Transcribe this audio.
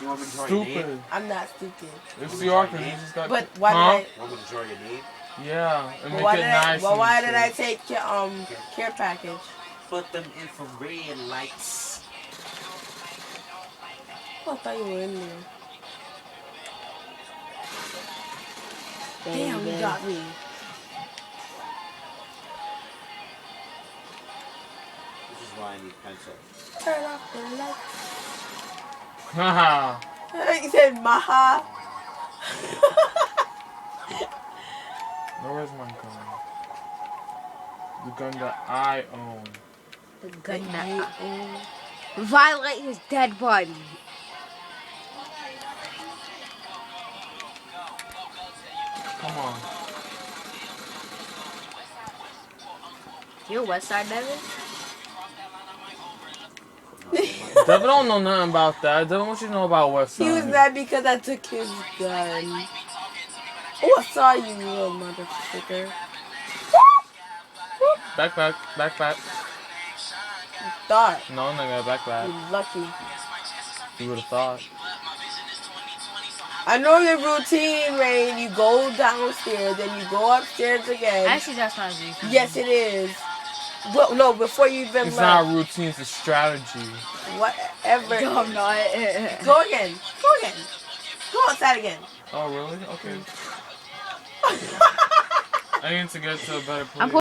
You want me to draw your name? I'm not stupid. It's the Arthur. You just got. But why did I? Want me to draw your name? Yeah. And make Why it did nice. Well, why did I take your care package? Put them infrared lights. Oh, I thought you were in there. Damn, you got me. This is why I need pencil. Turn off the lights. Haha. You said maha. Where's my gun? The gun that I own. The gun that I own. Violate his dead body. Come on. You're West Side Devin? Devin don't know nothing about that. Devin, what you know about West Side? He was mad because I took his gun. Oh, I saw you, little motherfucker. Backpack. You thought. No, nigga, backpack. You're lucky. You would have thought. I know your routine, Rain. You go downstairs, then you go upstairs again. Actually, that's not routine. Yes, it is. Well, no, before you even It's left. not routine, it's a strategy. Whatever. No, I'm not. Go again. Go outside again. Oh, really? Okay. I need to get to a better place.